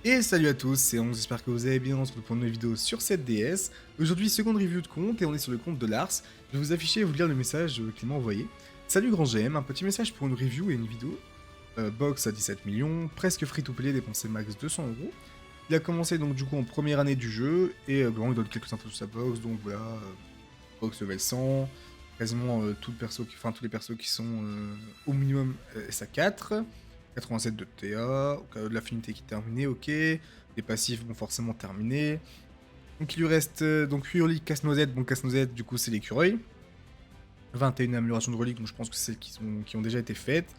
Et salut à tous, c'est 11, j'espère que vous allez bien, on se retrouve pour une nouvelle vidéo sur cette DS. Aujourd'hui, seconde review de compte et on est sur le compte de Lars. Je vais vous afficher et vous lire le message qu'il m'a envoyé. Salut grand GM, un petit message pour une review et une vidéo. Box à 17 millions, presque free to play, dépensé max 200 €. Il a commencé donc du coup en première année du jeu et bon, il donne quelques infos sur sa box, donc voilà, box level 100, quasiment tous les persos qui sont au minimum SA4. 87 de TA, au cas de l'affinité qui est terminée, ok. Les passifs vont forcément terminer. Donc il lui reste donc Hurly, Casse-Noisette. Bon, Casse-Noisette, du coup, c'est l'écureuil. 21 améliorations de reliques, donc je pense que c'est celles qui ont déjà été faites.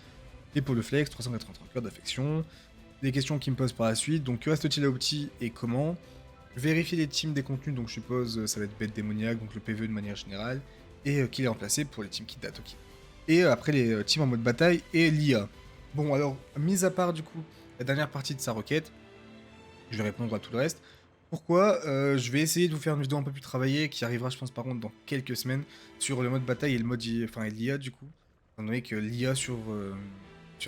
Et pour le flex, 383 cœurs d'affection. Les questions qui me posent par la suite, donc que reste-t-il à Opti et comment? Vérifier les teams des contenus, donc je suppose ça va être bête démoniaque, donc le PvE de manière générale. Et qu'il est remplacé pour les teams qui datent, ok. Et après les teams en mode bataille et l'IA. Bon, alors, mis à part du coup la dernière partie de sa requête, je vais répondre à tout le reste. Pourquoi je vais essayer de vous faire une vidéo un peu plus travaillée qui arrivera, je pense, par contre, dans quelques semaines sur le mode bataille et le mode enfin, et l'IA du coup. Étant donné que l'IA sur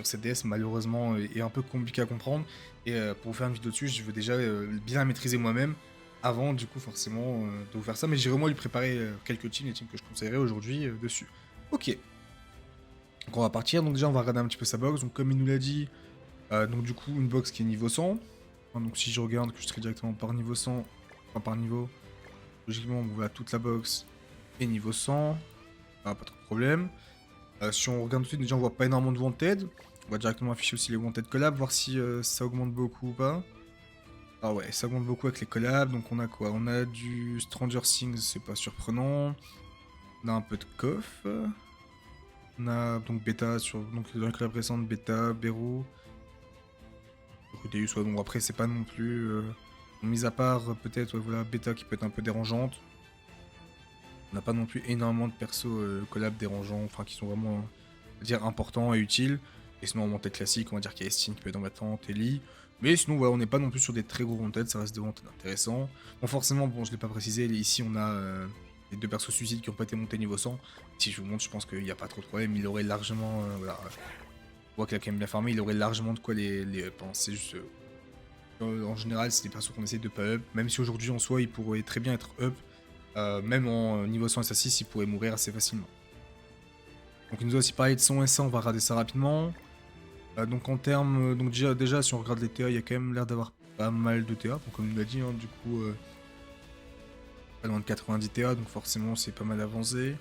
cette DS, malheureusement, est un peu compliqué à comprendre. Et pour vous faire une vidéo dessus, je veux déjà bien la maîtriser moi-même avant, du coup, forcément, de vous faire ça. Mais j'irai moi lui préparer quelques teams, les teams que je conseillerais aujourd'hui dessus. Ok. Donc on va partir, donc déjà on va regarder un petit peu sa box, donc comme il nous l'a dit, donc du coup une box qui est niveau 100, enfin, donc si je regarde que je trie directement par niveau 100, enfin par niveau, logiquement on voit toute la box est niveau 100, pas trop de problème. Si on regarde tout de suite, déjà on voit pas énormément de wanted, on va directement afficher aussi les wanted collabs, voir si ça augmente beaucoup ou pas. Ah ouais, ça augmente beaucoup avec les collabs, donc on a quoi? On a du Stranger Things, c'est pas surprenant, on a un peu de Koff. On a donc Beta donc dans les collabs récentes, Beta, Beru, Rudeus, ouais, bon après c'est pas non plus. Mis à part peut-être ouais, voilà, Beta qui peut être un peu dérangeante. On n'a pas non plus énormément de persos collabs dérangeants, enfin qui sont vraiment on va dire importants et utiles. Et sinon en monted classique, on va dire qu'il y a Estine qui peut être embêtante, Ellie. Mais sinon voilà, on n'est pas non plus sur des très gros wanted, ça reste des wanted intéressants. Bon forcément, bon je l'ai pas précisé, ici on a les deux persos suicides qui n'ont pas été montés niveau 100. Si je vous montre, je pense qu'il n'y a pas trop de problème, il aurait largement. Voilà. On voit qu'il a quand même bien farmé, il aurait largement de quoi les up. Hein. C'est juste. En général, c'est des persos qu'on essaie de pas up. Même si aujourd'hui en soi, il pourrait très bien être up. Même en niveau 100 SA6, il pourrait mourir assez facilement. Donc il nous a aussi parlé de son SA, on va regarder ça rapidement. Donc en termes. Donc déjà, si on regarde les TA, il y a quand même l'air d'avoir pas mal de TA. Donc comme il l'a dit, hein, du coup. Pas loin de 90 TA, donc forcément c'est pas mal avancé.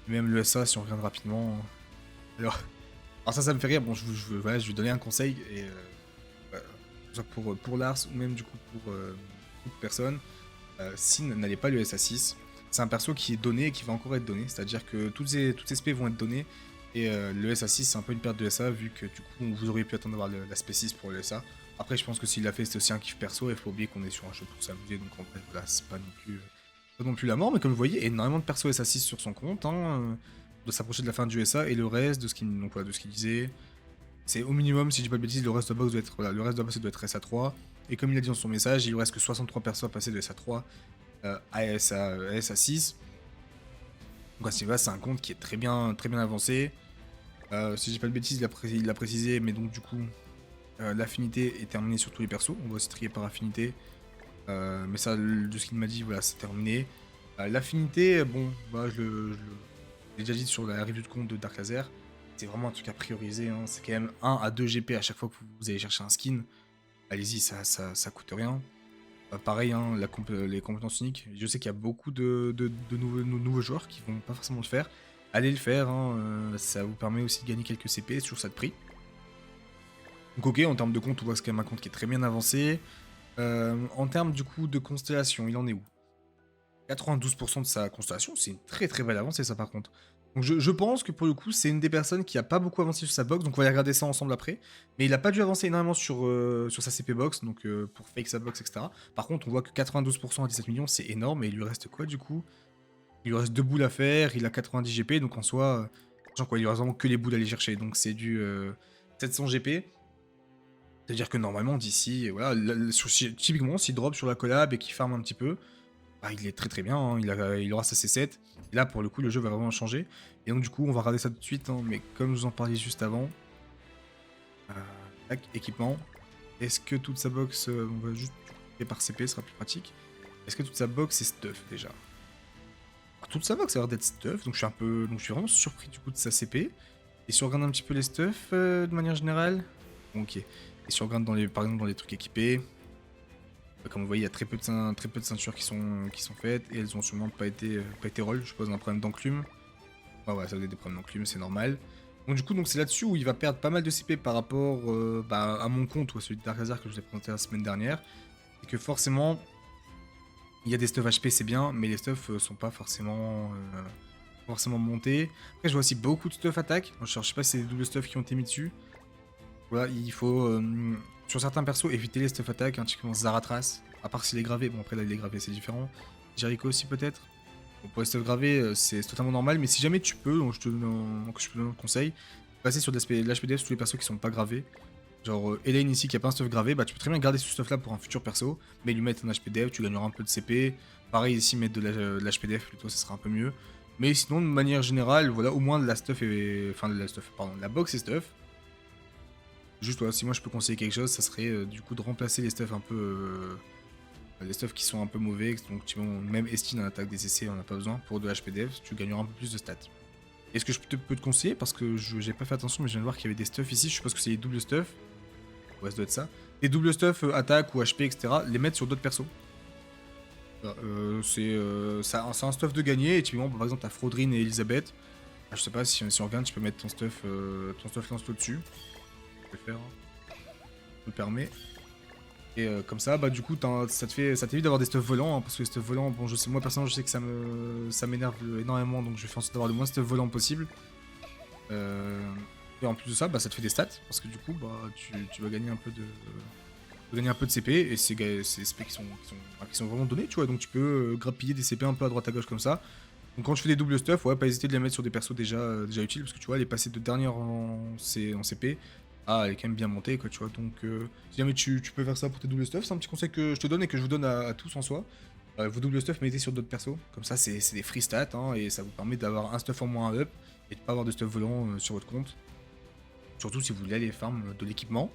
Même le SA, si on regarde rapidement. Alors ça me fait rire. Bon, voilà, je vais donner un conseil et pour Lars ou même du coup pour toute personne. Sin n'allez pas le SA6. C'est un perso qui est donné et qui va encore être donné. C'est-à-dire que toutes ces SP vont être données. Et le SA6 c'est un peu une perte de SA vu que du coup vous auriez pu attendre d'avoir l'aspect 6 pour le SA. Après je pense que s'il l'a fait c'est aussi un kiff perso et il faut oublier qu'on est sur un jeu pour s'amuser. Donc en vrai voilà, c'est pas non plus la mort, mais comme vous voyez, énormément de persos SA6 sur son compte, hein, de s'approcher de la fin du SA, et le reste de ce qu'il disait, c'est au minimum, si je dis pas de bêtises, le reste de la box doit être, voilà, le reste de la box doit être SA3, et comme il a dit dans son message, il lui reste que 63 persos à passer de SA3 à SA6, donc à ce niveau-là, c'est un compte qui est très bien avancé. Si je dis pas de bêtises, il l'a précisé, mais donc du coup, l'affinité est terminée sur tous les persos, on doit aussi trier par affinité. Mais ça, de ce qu'il m'a dit, voilà, c'est terminé. L'affinité, bon, bah, l'ai déjà dit sur la review de compte de Dark Laser, c'est vraiment un truc à prioriser. Hein. C'est quand même 1 à 2 GP à chaque fois que vous allez chercher un skin. Allez-y, ça coûte rien. Pareil, hein, les compétences uniques. Je sais qu'il y a beaucoup de nouveaux joueurs qui vont pas forcément le faire. Allez le faire, hein, ça vous permet aussi de gagner quelques CP sur ça de prix. Donc ok, en termes de compte, on voit que c'est quand même un compte qui est très bien avancé. En termes du coup de constellation, il en est où? 92% de sa constellation, c'est une très belle avancée ça par contre. Donc je pense que pour le coup c'est une des personnes qui a pas beaucoup avancé sur sa box, donc on va regarder ça ensemble après. Mais il a pas dû avancer énormément sur sa CP box, donc pour fake sa box, etc. Par contre on voit que 92% à 17 millions c'est énorme, et il lui reste quoi du coup? Il lui reste 2 boules à faire, il a 90 GP, donc en soi, genre quoi, il lui reste vraiment que les boules à aller chercher, donc c'est du 700 GP. C'est-à-dire que normalement d'ici, voilà, typiquement s'il drop sur la collab et qu'il farm un petit peu, bah, il est très bien, hein, il aura sa C7. Et là, pour le coup, le jeu va vraiment changer. Et donc, du coup, on va regarder ça tout de suite. Hein, mais comme je vous en parlais juste avant, tac, équipement. Est-ce que toute sa box, on va juste couper par CP, ce sera plus pratique. Est-ce que toute sa box est stuff déjà? Alors, toute sa box a l'air d'être stuff, donc je suis vraiment surpris du coup de sa CP. Et si on regarde un petit peu les stuff de manière générale, bon, ok. Et si on regarde par exemple dans les trucs équipés, comme vous voyez, il y a très peu de ceintures qui sont faites et elles ont sûrement pas été roll. Je suppose un problème d'enclume. Ouais, ça doit être des problèmes d'enclume, c'est normal. Donc du coup, c'est là-dessus où il va perdre pas mal de CP par rapport à mon compte ou à celui de Darkrazar que je vous ai présenté la semaine dernière. Et que forcément, il y a des stuff HP, c'est bien, mais les stuff sont pas forcément montés. Après, je vois aussi beaucoup de stuff attaque. Je sais pas si c'est des doubles stuff qui ont été mis dessus. Voilà, il faut, sur certains persos, éviter les stuff attack, un typiquement Zaratras, à part s'il est gravé. Bon, après là, il est gravé, c'est différent. Jericho aussi, peut-être. Bon, pour les stuff gravés, c'est totalement normal, mais si jamais tu peux, donc je te donne un conseil, passer sur de l'HPDF sur tous les persos qui sont pas gravés. Genre Elaine ici qui a pas un stuff gravé, bah tu peux très bien garder ce stuff là pour un futur perso, mais lui mettre un HPDF, tu gagneras un peu de CP. Pareil ici, mettre de l'HPDF plutôt, ça sera un peu mieux. Mais sinon, de manière générale, voilà, au moins de la stuff et. Enfin, de la stuff, pardon, de la box et stuff. Juste, voilà, si moi je peux conseiller quelque chose, ça serait du coup de remplacer les stuffs un peu. Les stuffs qui sont un peu mauvais. Donc, même Estine en attaque des essais, on n'a pas besoin. Pour de HPDF, tu gagneras un peu plus de stats. Est-ce que je peux te conseiller? Parce que j'ai pas fait attention, mais je viens de voir qu'il y avait des stuffs ici. Je suppose que c'est les doubles stuffs. Ouais, ça doit être ça. Les doubles stuffs attaque ou HP, etc. Les mettre sur d'autres persos. Voilà, c'est un stuff de gagner. Et typiquement, par exemple, t'as Fraudrine et Elisabeth. Je sais pas si on regarde, tu peux mettre ton stuff lance dessus. Je vais le faire. Je me permets. Et comme ça, bah du coup, ça t'évite d'avoir des stuffs volants, hein, parce que les stuffs volants, bon, je sais, moi personnellement, je sais que ça m'énerve énormément, donc je fais en sorte d'avoir le moins de stuffs volants possible. Et en plus de ça, bah ça te fait des stats, parce que du coup, bah tu vas gagner un peu de CP, et c'est des CP qui sont vraiment donnés, tu vois, donc tu peux grappiller des CP un peu à droite à gauche comme ça. Donc quand tu fais des doubles stuff, ouais, pas hésiter de les mettre sur des persos déjà utiles, parce que tu vois, elle est passée de dernière en CP. Ah, elle est quand même bien montée, quoi, tu vois. Donc, si jamais tu peux faire ça pour tes doubles stuff, c'est un petit conseil que je te donne et que je vous donne à tous en soi. Vos doubles stuff, mettez sur d'autres persos. Comme ça, c'est des free stats, hein, et ça vous permet d'avoir un stuff en moins up et de pas avoir de stuff volant sur votre compte. Surtout si vous voulez aller farm de l'équipement.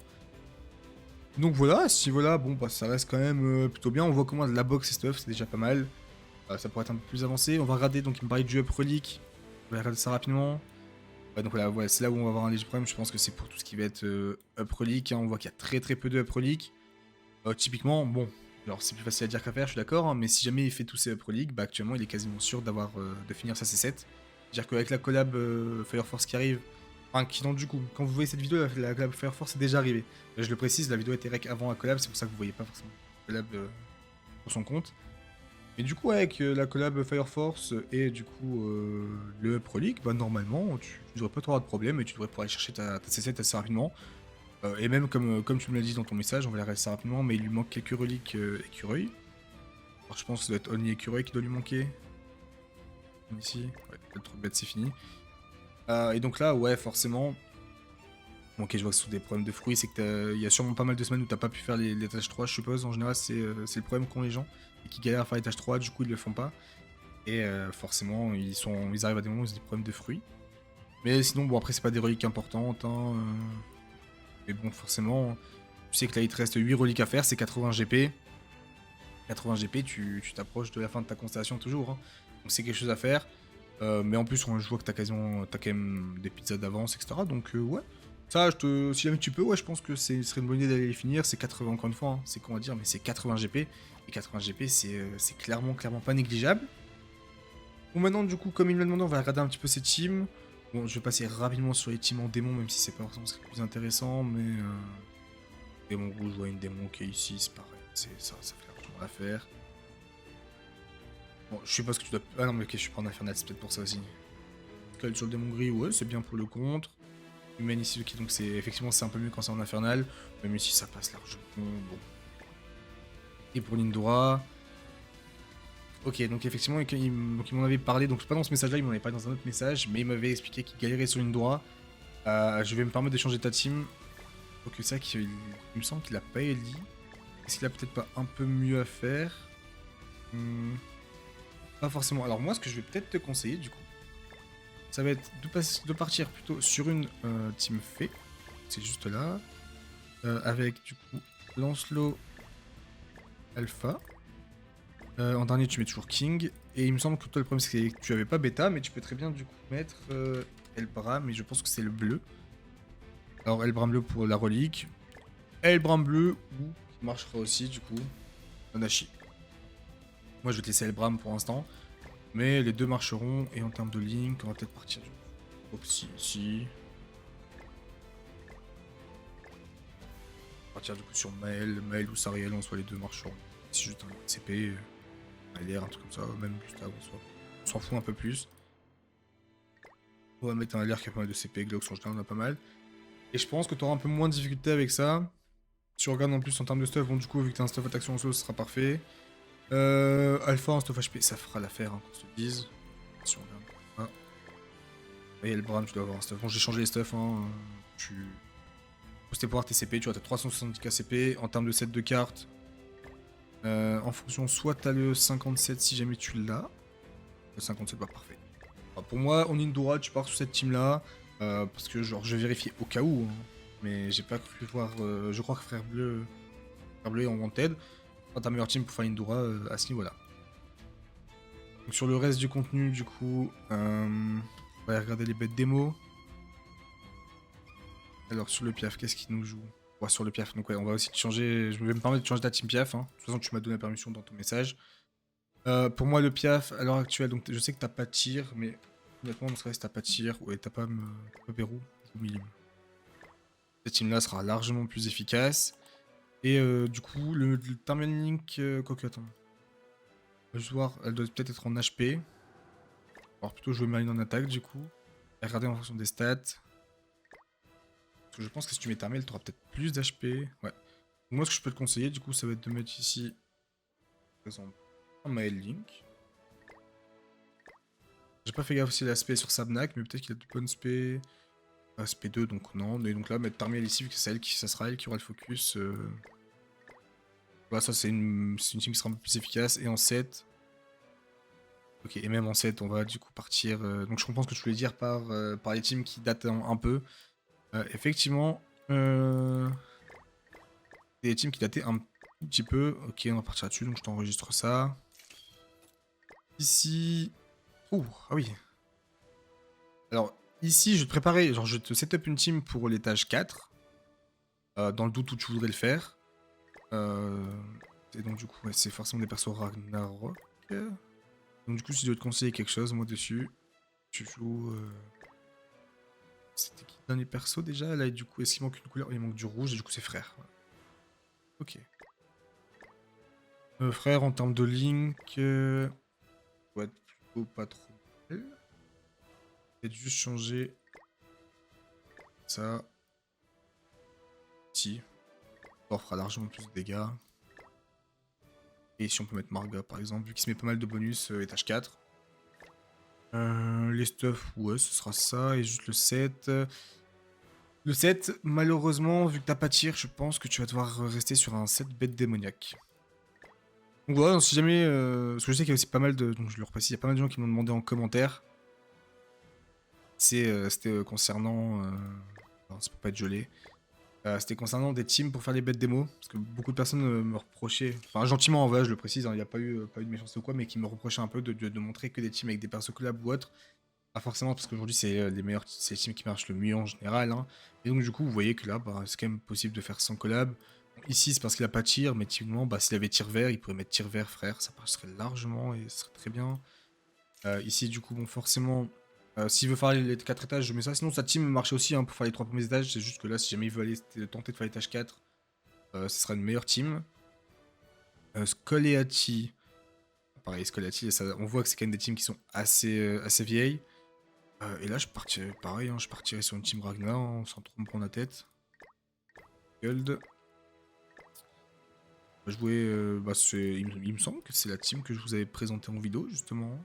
Donc voilà, si voilà, bon, bah ça reste quand même plutôt bien. On voit comment la box et stuff, c'est déjà pas mal. Ça pourrait être un peu plus avancé. On va regarder, donc il me parlait du up relic. On va regarder ça rapidement. Ouais, donc voilà, c'est là où on va avoir un léger problème. Je pense que c'est pour tout ce qui va être up relic, hein. On voit qu'il y a très peu de up relic. Typiquement, bon, alors c'est plus facile à dire qu'à faire, je suis d'accord, hein, mais si jamais il fait tous ses up relic, bah actuellement il est quasiment sûr de finir sa C7. C'est-à-dire qu'avec la collab Fire Force qui arrive, enfin qui donc du coup, quand vous voyez cette vidéo, la collab Fire Force est déjà arrivée. Je le précise, la vidéo était rec avant la collab, c'est pour ça que vous voyez pas forcément la collab pour son compte. Mais du coup, avec la collab Fire Force et du coup le Up Relic, bah normalement, tu devrais pas trop avoir de problème et tu devrais pouvoir aller chercher ta C7 assez rapidement. Et même comme tu me l'as dit dans ton message, on va la rester assez rapidement, mais il lui manque quelques reliques écureuil. Alors je pense que ça doit être Only écureuil qui doit lui manquer. Ici, ouais, le truc bête c'est fini. Et donc là, ouais, forcément. Bon, ok, je vois que ce sont des problèmes de fruits, c'est que il y a sûrement pas mal de semaines où t'as pas pu faire les tâches 3, je suppose. En général, c'est le problème qu'ont les gens et qui galèrent à faire les tâches 3, du coup ils le font pas. Et forcément, ils arrivent à des moments où ils ont des problèmes de fruits. Mais sinon, bon, après, c'est pas des reliques importantes. Hein, mais bon, forcément, tu sais que là, il te reste 8 reliques à faire, c'est 80 GP. 80 GP, tu t'approches de la fin de ta constellation toujours. Hein. Donc c'est quelque chose à faire. Mais en plus, je vois que t'as quand même des pizzas d'avance, etc. Donc ouais. Ça, si jamais tu peux, ouais, je pense que ce serait une bonne idée d'aller les finir. C'est 80 encore une fois, hein. C'est qu'on va dire, mais c'est 80 GP. Et 80 GP, c'est clairement pas négligeable. Bon, maintenant, du coup, comme il me l'a demandé, on va regarder un petit peu ses teams. Bon, je vais passer rapidement sur les teams en démon, même si c'est pas forcément ce qui est le plus intéressant, mais... Démon rouge, je vois une démon qui est ici, c'est pareil. Ça fait largement l'affaire. Bon, je sais pas ce que tu dois... Ah non, mais ok, je suis pas en infernal, c'est peut-être pour ça aussi. Skull sur le démon gris, ouais, c'est bien pour le contre. Humain ici, ok, donc effectivement, c'est un peu mieux quand c'est en infernal, même ici, ça passe largement. Bon. Et pour Lindora... Ok, donc effectivement, il m'en avait parlé, donc pas dans ce message-là, il m'en avait parlé dans un autre message, mais il m'avait expliqué qu'il galérait sur Lindora. Je vais me permettre de changer ta team. Ok, c'est vrai qu'il me semble qu'il a pas Ellie. Est-ce qu'il a peut-être pas un peu mieux à faire? Pas forcément. Alors moi, ce que je vais peut-être te conseiller, du coup, ça va être de partir plutôt sur une team fée. C'est juste là. Avec, du coup, Lancelot, Alpha. En dernier, tu mets toujours King. Et il me semble que toi, le problème, c'est que tu avais pas bêta, mais tu peux très bien du coup mettre Elbram, mais je pense que c'est le bleu. Alors, Elbram bleu pour la relique. Elbram bleu, ou qui marchera aussi du coup, Nanashi. Moi, je vais te laisser Elbram pour l'instant. Mais les deux marcheront. Et en termes de link, on va peut-être partir du coup. Hop, ici. Partir du coup sur Maël ou Sariel, en soit les deux marcheront. Si juste un CP, un LR, un truc comme ça, même Gustave en soit. On s'en fout un peu plus. On va mettre un LR qui a pas mal de CP, Glox en général, on a pas mal. Et je pense que tu auras un peu moins de difficulté avec ça. Si on regarde en plus en termes de stuff, bon du coup vu que tu as un stuff attaque en solo, ce sera parfait. Alpha, un stuff HP, ça fera l'affaire, hein, qu'on se le dise. Si on regarde. Ah. Et Elbram, tu dois avoir un stuff. Bon, j'ai changé les stuffs, hein. Tu... C'était pour avoir tes CP, tu vois, t'as 370k CP. En termes de set de cartes, en fonction, soit t'as le 57 si jamais tu l'as. Le 57, bah parfait. Alors, pour moi, en Indora, tu pars sur cette team là. Parce que genre, je vérifie au cas où. Hein, mais j'ai pas cru voir. Je crois que Frère Bleu est en wanted. Pas ta meilleure team pour faire Indora à ce niveau là. Donc sur le reste du contenu, du coup, on va aller regarder les bêtes démo. Alors sur le Piaf, qu'est-ce qui nous joue? Ouais, sur le Piaf, donc ouais, on va aussi te changer. Je vais me permettre de changer ta team Piaf. Hein. De toute façon, tu m'as donné la permission dans ton message. Pour moi, le Piaf, à l'heure actuelle, donc je sais que t'as pas de tir, mais honnêtement, ne serait-ce que t'as pas de tir, ouais, t'as pas Pérou ou Milim. Cette team-là sera largement plus efficace. Et du coup, le Thermal Link, quoique, attends. Je vais voir, elle doit peut-être être en HP. Alors plutôt jouer Marine en attaque, du coup. Et regarder en fonction des stats. Parce que je pense que si tu mets Thermal, tu auras peut-être plus d'HP. Ouais. Moi, ce que je peux te conseiller, du coup, ça va être de mettre ici, par exemple, un Mael Link. J'ai pas fait gaffe aussi l'aspect sur Sabnak, mais peut-être qu'il a de bonnes spé. Aspect 2, donc non. Et donc là, mettre Thermal ici, vu que c'est ça sera elle qui aura le focus. Voilà, ça, c'est une team qui sera un peu plus efficace. Et en 7. Ok, et même en 7, on va du coup partir. Donc je comprends ce que tu voulais dire par les teams qui datent un peu. Effectivement, des teams qui dataient un tout petit peu. Ok, on va partir là-dessus, donc je t'enregistre ça. Ici. Ouh, ah oui. Alors, ici, je vais te préparer. Genre, je vais te setup une team pour l'étage 4. Dans le doute où tu voudrais le faire. Et donc, du coup, ouais, c'est forcément des persos Ragnarok. Donc, du coup, si je dois te conseiller quelque chose, moi dessus, tu joues. C'était qui le dernier perso déjà? Là, du coup, est-ce qu'il manque une couleur? Il manque du rouge, et du coup, c'est frère. Voilà. Ok. Frère, en termes de link, va être plutôt pas trop mal. Peut-être juste changer ça. Si. Ça fera largement plus de dégâts. Et si on peut mettre Marga par exemple, vu qu'il se met pas mal de bonus étage 4. Les stuff, ouais, ce sera ça. Et juste le 7. Le 7, malheureusement, vu que t'as pas de tir, je pense que tu vas devoir rester sur un 7 bête démoniaque. Donc voilà, si jamais... parce que je sais qu'il y a aussi pas mal de... Donc je le reprécise, il y a pas mal de gens qui m'ont demandé en commentaire. C'était concernant... Non, ça peut pas être gelé. C'était concernant des teams pour faire les bêtes démo. Parce que beaucoup de personnes me reprochaient... Enfin, gentiment, en vrai, je le précise, il n'y a pas eu de méchanceté ou quoi, mais qui me reprochaient un peu de montrer que des teams avec des persos collab ou autres. Pas forcément, parce qu'aujourd'hui, c'est les teams qui marchent le mieux en général. Hein. Et donc, du coup, vous voyez que là, bah, c'est quand même possible de faire sans collab. Ici, c'est parce qu'il a pas de tir, mais typiquement, bah, s'il avait tir vert, il pourrait mettre tir vert, frère. Ça passerait largement et ce serait très bien. Ici, du coup, bon, forcément, s'il veut faire les 4 étages, je mets ça. Sinon, sa team marchait aussi hein, pour faire les 3 premiers étages. C'est juste que là, si jamais il veut aller tenter de faire l'étage 4, ce sera une meilleure team. Scoleati. Pareil, Scoleati, on voit que c'est quand même des teams qui sont assez vieilles. Et là, je partirais pareil, hein, je partirais sur une team Ragnar hein, sans trop me prendre la tête. Gold. On va jouer. Bah, il me semble que c'est la team que je vous avais présentée en vidéo, justement.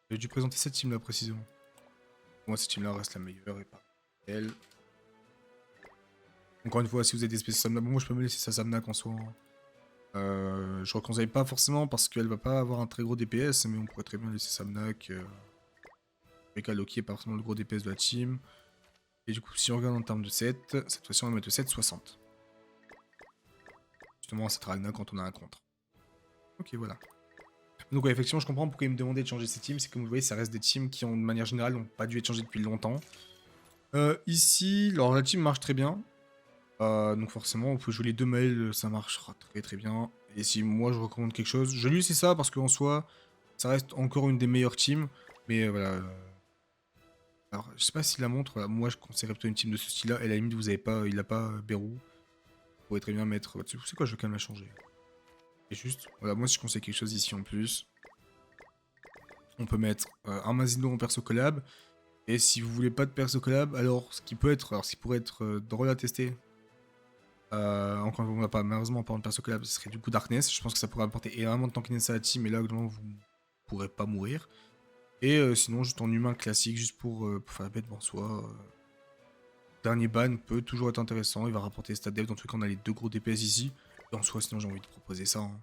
J'ai dû présenter cette team là précisément. Pour moi, cette team là reste la meilleure et pas elle. Encore une fois, si vous avez des espèces de Samnak, bon, moi je peux me laisser sa Samnak en soi. Hein. Je reconseille pas forcément parce qu'elle va pas avoir un très gros DPS, mais on pourrait très bien laisser Samnak. Loki est pas forcément le gros DPS de la team. Et du coup, si on regarde en termes de set, cette fois-ci on va mettre le 7,60. justement à cette Ragna quand on a un contre. Ok, voilà. Donc ouais, effectivement, je comprends pourquoi il me demandait de changer ces teams. C'est comme vous voyez, ça reste des teams qui, de manière générale, n'ont pas dû être changés depuis longtemps. Ici, alors la team marche très bien. Donc forcément, vous pouvez jouer les 2 mails, ça marchera très très bien. Et si moi je recommande quelque chose, je lui c'est ça parce qu'en soi, ça reste encore une des meilleures teams. Mais voilà. Alors, je sais pas si la montre, voilà, moi je conseillerais plutôt une team de ce style-là. Et à la limite, vous avez pas, il a pas Beru. Vous pourrez très bien mettre. C'est quoi, je vais quand même la changer. Et juste, voilà, moi si je conseille quelque chose ici en plus, on peut mettre un Mazino en perso collab. Et si vous voulez pas de perso collab, alors ce qui pourrait être drôle à tester. Encore on n'a pas malheureusement pas de perso collab, ce serait du coup Darkness. Je pense que ça pourrait apporter énormément de tankiness à la team, et là globalement vous ne pourrez pas mourir. Et sinon juste en humain classique, juste pour faire la bête en soi. Dernier ban peut toujours être intéressant, il va rapporter stat dev, dans tous les cas on a les 2 gros DPS ici. Et en soi sinon j'ai envie de proposer ça. Hein.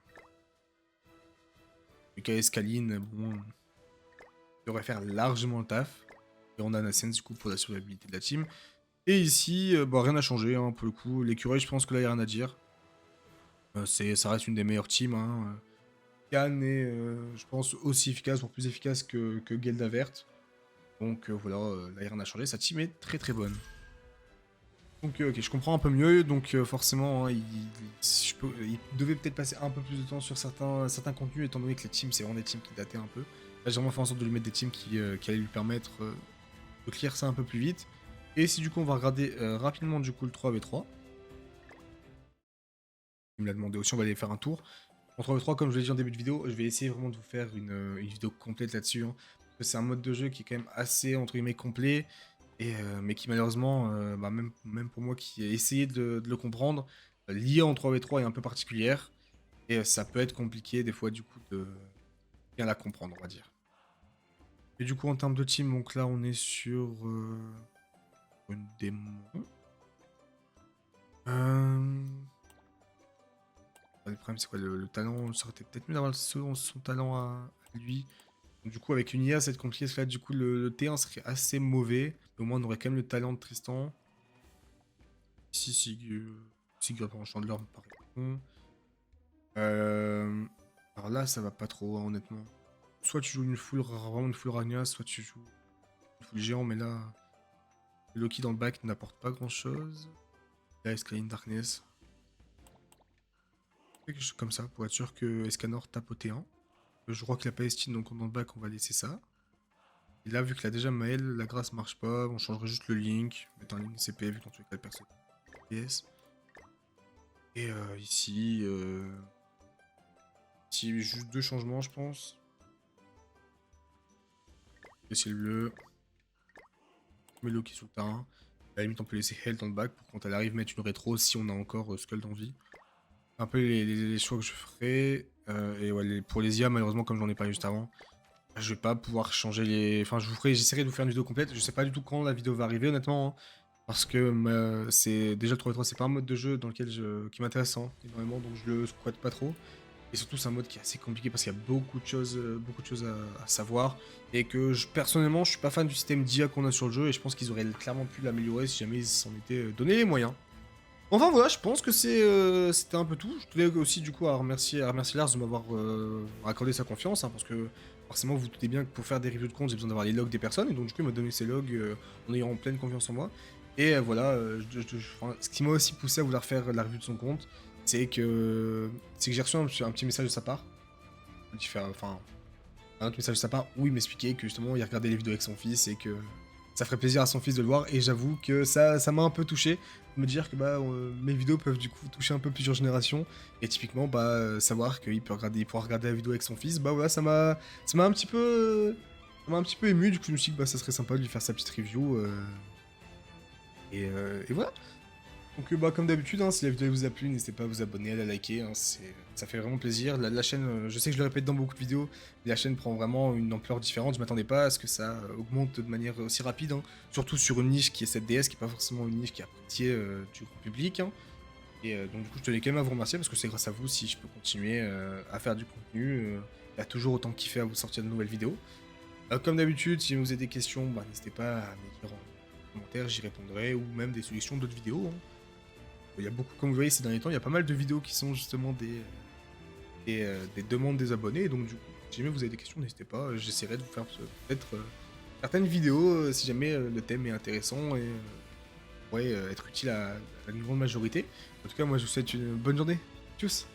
UKS Kaline, bon, il devrait faire largement le taf. Et on a Nascens du coup pour la survivabilité de la team. Et ici, bah, rien n'a changé hein, pour le coup. L'écureuil, je pense que là, il n'y a rien à dire. Ça reste une des meilleures teams. Hein. Khan est, je pense, aussi efficace, voire plus efficace que Gelda Verte. Donc voilà, là, il n'y a rien à changer. Sa team est très très bonne. Donc ok, je comprends un peu mieux. Donc forcément, hein, il devait peut-être passer un peu plus de temps sur certains contenus, étant donné que les teams, c'est vraiment des teams qui dataient un peu. Là, j'ai vraiment fait en sorte de lui mettre des teams qui allaient lui permettre de clear ça un peu plus vite. Et si du coup on va regarder rapidement du coup le 3v3. Il me l'a demandé aussi, on va aller faire un tour. En 3v3, comme je l'ai dit en début de vidéo, je vais essayer vraiment de vous faire une vidéo complète là-dessus. Hein, parce que c'est un mode de jeu qui est quand même assez entre guillemets complet. Et, mais qui malheureusement, bah, même pour moi qui ai essayé de le comprendre, l'IA en 3v3 est un peu particulière. Et ça peut être compliqué des fois du coup de bien la comprendre, on va dire. Et du coup en termes de team, donc là on est sur une démon. Le problème, c'est quoi le talent? Ça aurait été peut-être mieux d'avoir son talent à lui. Donc, du coup, avec une IA, ça va être compliqué. Parce que là, du coup, le T1 serait assez mauvais. Mais au moins, on aurait quand même le talent de Tristan. Ici, Sigurd en Chandler me paraît bon. Alors là, ça va pas trop, hein, honnêtement. Soit tu joues vraiment une full Ragna, soit tu joues une full géant. Mais là, Loki dans le back n'apporte pas grand-chose. Là, Escaline Darkness. Quelque chose comme ça, pour être sûr que Escanor tape au T1. Je crois qu'il a pas Estine, donc dans le back, on va laisser ça. Et là, vu qu'il a déjà Maël, la grâce marche pas, on changerait juste le link, mettre un link CP, vu que dans tous les cas, le perso PS. Et ici, juste 2 changements, je pense. Le ciel bleu. Melo qui est sur le terrain. À la limite, on peut laisser Hell dans le back pour quand elle arrive mettre une rétro si on a encore Skull d'envie. Un peu les choix que je ferai. Et ouais, pour les IA, malheureusement, comme j'en ai parlé juste avant, je vais pas pouvoir changer les... Enfin, j'essaierai de vous faire une vidéo complète. Je sais pas du tout quand la vidéo va arriver, honnêtement. Hein, parce que c'est déjà le 3v3, c'est pas un mode de jeu dans lequel qui m'intéresse hein, énormément, donc je le squatte pas trop. Et surtout, c'est un mode qui est assez compliqué parce qu'il y a beaucoup de choses à savoir. Et que personnellement, je suis pas fan du système d'IA qu'on a sur le jeu. Et je pense qu'ils auraient clairement pu l'améliorer si jamais ils s'en étaient donné les moyens. Enfin voilà, je pense que c'était un peu tout. Je tenais aussi du coup à remercier Lars de m'avoir accordé sa confiance, hein, parce que forcément vous doutez bien que pour faire des reviews de compte, j'ai besoin d'avoir les logs des personnes, et donc du coup il m'a donné ces logs en ayant pleine confiance en moi. Et voilà, ce qui m'a aussi poussé à vouloir faire la review de son compte, c'est que j'ai reçu un petit message de sa part, enfin un autre message de sa part où il m'expliquait que justement il regardait les vidéos avec son fils et que ça ferait plaisir à son fils de le voir, et j'avoue que ça m'a un peu touché, de me dire que bah, mes vidéos peuvent du coup toucher un peu plusieurs générations, et typiquement bah, savoir qu'il pourra regarder la vidéo avec son fils, bah voilà, ça m'a un petit peu ému, du coup je me suis dit que bah, ça serait sympa de lui faire sa petite review, et voilà. Donc bah, comme d'habitude, hein, si la vidéo vous a plu, n'hésitez pas à vous abonner, à la liker, hein, ça fait vraiment plaisir. La chaîne, je sais que je le répète dans beaucoup de vidéos, mais la chaîne prend vraiment une ampleur différente. Je m'attendais pas à ce que ça augmente de manière aussi rapide, hein, surtout sur une niche qui est cette DS, qui n'est pas forcément une niche qui est appréciée du grand public. Hein. Et donc du coup, je tenais quand même à vous remercier, parce que c'est grâce à vous si je peux continuer à faire du contenu. Il y a toujours autant de kiffer à vous sortir de nouvelles vidéos. Comme d'habitude, si vous avez des questions, bah, n'hésitez pas à me dire en commentaire, j'y répondrai, ou même des suggestions d'autres vidéos. Hein. Il y a beaucoup, comme vous voyez ces derniers temps, il y a pas mal de vidéos qui sont justement des demandes des abonnés. Et donc du coup, si jamais vous avez des questions, n'hésitez pas. J'essaierai de vous faire peut-être certaines vidéos si jamais le thème est intéressant et pourrait être utile à une grande majorité. En tout cas, moi je vous souhaite une bonne journée. Tchuss!